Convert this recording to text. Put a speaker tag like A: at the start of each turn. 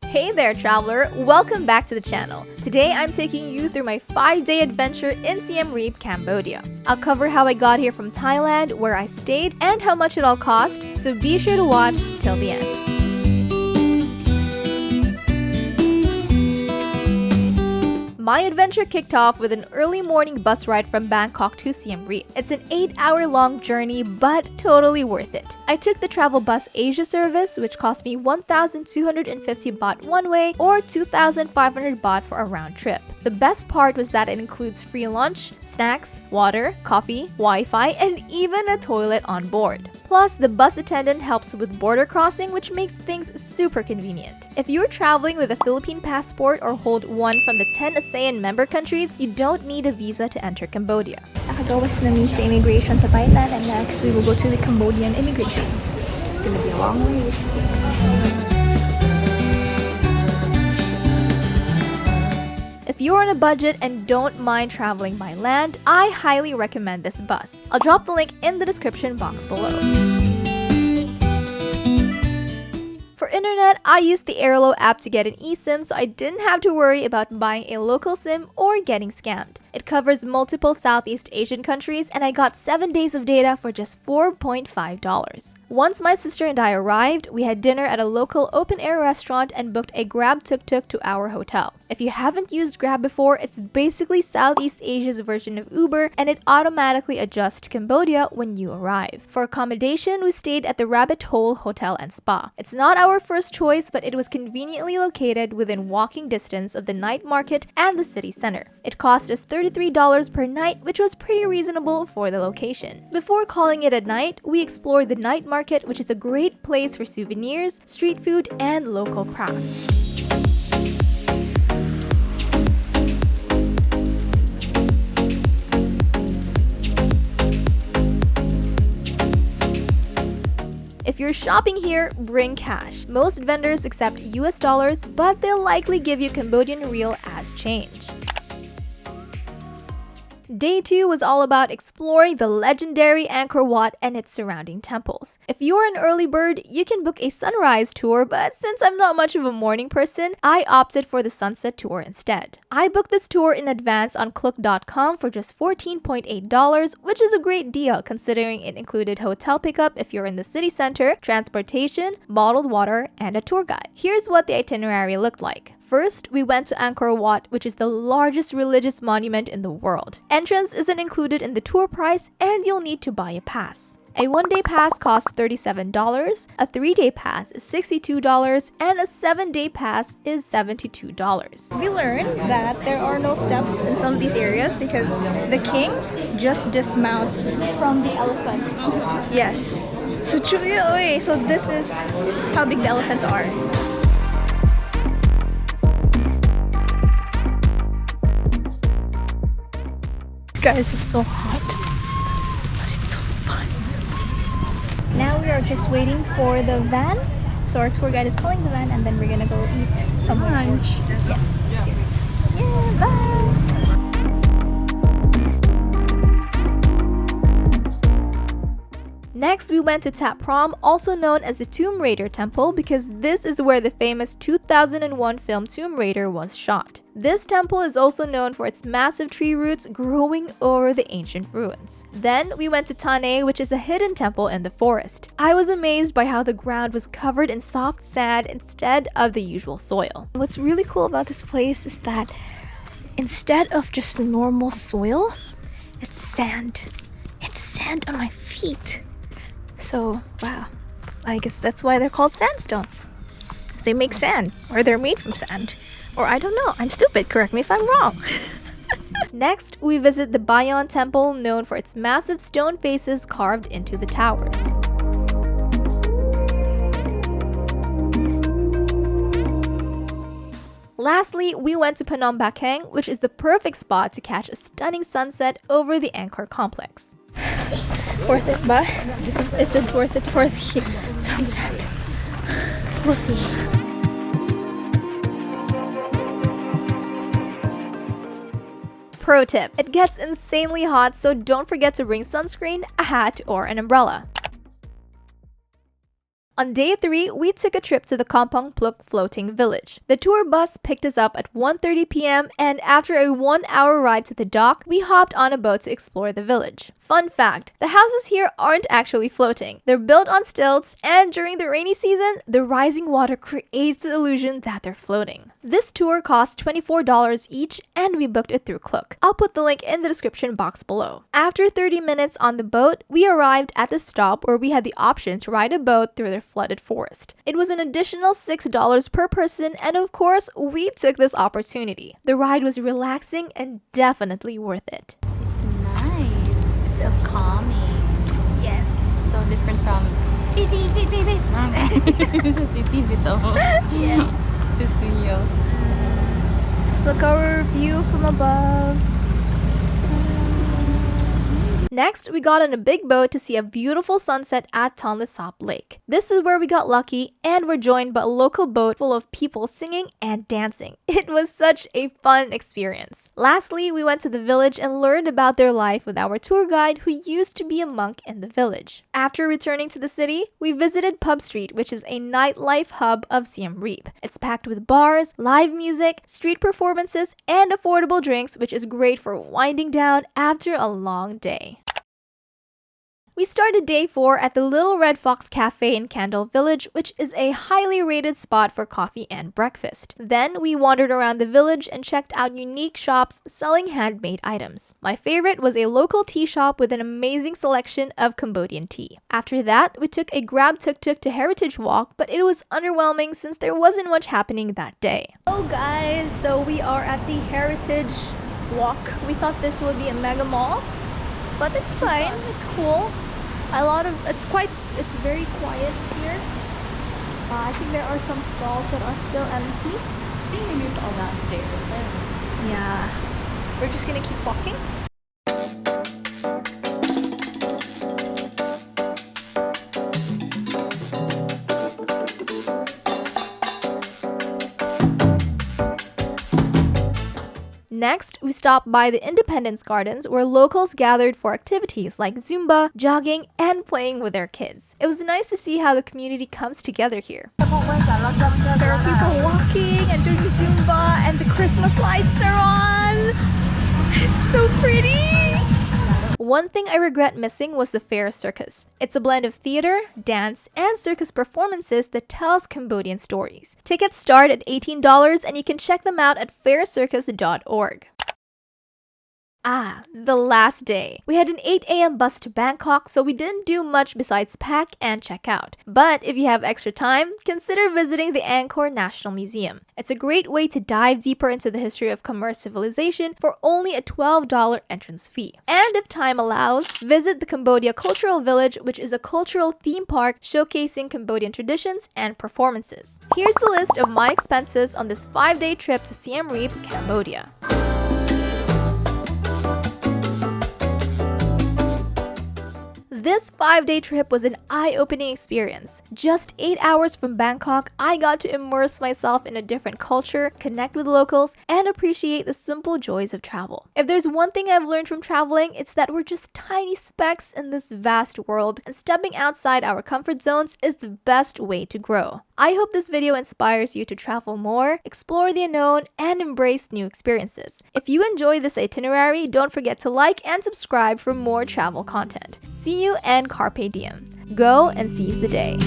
A: Hey there, traveler! Welcome back to the channel. Today I'm taking you through my 5-day adventure in Siem Reap, Cambodia. I'll cover how I got here from Thailand, where I stayed, and how much it all cost, so be sure to watch till the end. My adventure kicked off with an early morning bus ride from Bangkok to Siem Reap. It's an 8-hour-long journey, but totally worth it. I took the travel bus Asia service, which cost me 1,250 baht one way or 2,500 baht for a round trip. The best part was that it includes free lunch, snacks, water, coffee, Wi-Fi, and even a toilet on board. Plus, the bus attendant helps with border crossing, which makes things super convenient. If you're traveling with a Philippine passport or hold one from the 10 ASEAN member countries, you don't need a visa to enter Cambodia.
B: Nakagawas na mi sa immigration sa Thailand, and next we will go to the Cambodian immigration. It's gonna be a long wait.
A: If you're on a budget and don't mind traveling by land, I highly recommend this bus. I'll drop the link in the description box below. For internet, I used the Airlo app to get an eSIM, so I didn't have to worry about buying a local SIM or getting scammed. It covers multiple Southeast Asian countries, and I got 7 days of data for just $4.5. Once my sister and I arrived, we had dinner at a local open-air restaurant and booked a Grab tuk-tuk to our hotel. If you haven't used Grab before, it's basically Southeast Asia's version of Uber, and it automatically adjusts to Cambodia when you arrive. For accommodation, we stayed at the Rabbit Hole Hotel and Spa. It's not our first choice, but it was conveniently located within walking distance of the night market and the city center. It cost us $33 per night, which was pretty reasonable for the location. Before calling it a night, we explored the night market, which is a great place for souvenirs, street food, and local crafts. If you're shopping here, bring cash. Most vendors accept US dollars, but they'll likely give you Cambodian riel as change. Day 2 was all about exploring the legendary Angkor Wat and its surrounding temples. If you're an early bird, you can book a sunrise tour, but since I'm not much of a morning person, I opted for the sunset tour instead. I booked this tour in advance on Klook.com for just $14.8, which is a great deal considering it included hotel pickup if you're in the city center, transportation, bottled water, and a tour guide. Here's what the itinerary looked like. First, we went to Angkor Wat, which is the largest religious monument in the world. Entrance isn't included in the tour price, and you'll need to buy a pass. A 1-day pass costs $37, a 3-day pass is $62, and a 7-day pass is $72.
B: We learned that there are no steps in some of these areas because the king just dismounts from the elephant. Yes. So this is how big the elephants are. Guys, it's so hot, but it's so fun. Now we are just waiting for the van. So our tour guide is calling the van, and then we're gonna go eat some lunch. Yes. Yeah, bye.
A: Next, we went to Tap Prom, also known as the Tomb Raider Temple, because this is where the famous 2001 film Tomb Raider was shot. This temple is also known for its massive tree roots growing over the ancient ruins. Then, we went to Tane, which is a hidden temple in the forest. I was amazed by how the ground was covered in soft sand instead of the usual soil.
B: What's really cool about this place is that instead of just normal soil, it's sand. It's sand on my feet. So, wow, I guess that's why they're called sandstones. They make sand, or they're made from sand. Or I don't know, I'm stupid, correct me if I'm wrong.
A: Next, we visit the Bayon Temple, known for its massive stone faces carved into the towers. Lastly, we went to Phnom Bakheng, which is the perfect spot to catch a stunning sunset over the Angkor complex.
B: Worth it, but is this worth it for the sunset? We'll see.
A: Pro tip, it gets insanely hot, so don't forget to bring sunscreen, a hat, or an umbrella. On day 3, we took a trip to the Kampong Pluk floating village. The tour bus picked us up at 1:30 p.m. and after a 1-hour ride to the dock, we hopped on a boat to explore the village. Fun fact, the houses here aren't actually floating. They're built on stilts and during the rainy season, the rising water creates the illusion that they're floating. This tour cost $24 each and we booked it through Klook. I'll put the link in the description box below. After 30 minutes on the boat, we arrived at the stop where we had the option to ride a boat through the flooded forest. It was an additional $6 per person and of course, we took this opportunity. The ride was relaxing and definitely worth it.
C: It's nice. It's so calming.
B: Yes.
C: So different from sa city bitaw.
B: Yes.
C: To see you.
B: Look our view from above.
A: Next, we got on a big boat to see a beautiful sunset at Tonle Sap Lake. This is where we got lucky and were joined by a local boat full of people singing and dancing. It was such a fun experience. Lastly, we went to the village and learned about their life with our tour guide who used to be a monk in the village. After returning to the city, we visited Pub Street, which is a nightlife hub of Siem Reap. It's packed with bars, live music, street performances, and affordable drinks, which is great for winding down after a long day. We started day 4 at the Little Red Fox Cafe in Candle Village, which is a highly rated spot for coffee and breakfast. Then we wandered around the village and checked out unique shops selling handmade items. My favorite was a local tea shop with an amazing selection of Cambodian tea. After that, we took a grab tuk-tuk to Heritage Walk, but it was underwhelming since there wasn't much happening that day.
B: Oh guys, so we are at the Heritage Walk. We thought this would be a mega mall, but it's fine. It's cool. It's very quiet here. I think there are some stalls that are still empty.
C: I think maybe it's all downstairs. I don't know.
B: Yeah. We're just gonna keep walking.
A: Next, we stopped by the Independence Gardens where locals gathered for activities like Zumba, jogging, and playing with their kids. It was nice to see how the community comes together here.
B: There are people walking and doing Zumba and the Christmas lights are on. It's so pretty.
A: One thing I regret missing was the Fair Circus. It's a blend of theater, dance, and circus performances that tells Cambodian stories. Tickets start at $18 and you can check them out at faircircus.org. The last day. We had an 8 a.m. bus to Bangkok, so we didn't do much besides pack and check out. But if you have extra time, consider visiting the Angkor National Museum. It's a great way to dive deeper into the history of Khmer civilization for only a $12 entrance fee. And if time allows, visit the Cambodia Cultural Village, which is a cultural theme park showcasing Cambodian traditions and performances. Here's the list of my expenses on this 5-day trip to Siem Reap, Cambodia. This 5-day trip was an eye-opening experience. Just 8 hours from Bangkok, I got to immerse myself in a different culture, connect with locals, and appreciate the simple joys of travel. If there's one thing I've learned from traveling, it's that we're just tiny specks in this vast world, and stepping outside our comfort zones is the best way to grow. I hope this video inspires you to travel more, explore the unknown, and embrace new experiences. If you enjoyed this itinerary, don't forget to like and subscribe for more travel content. See you and carpe diem. Go and seize the day.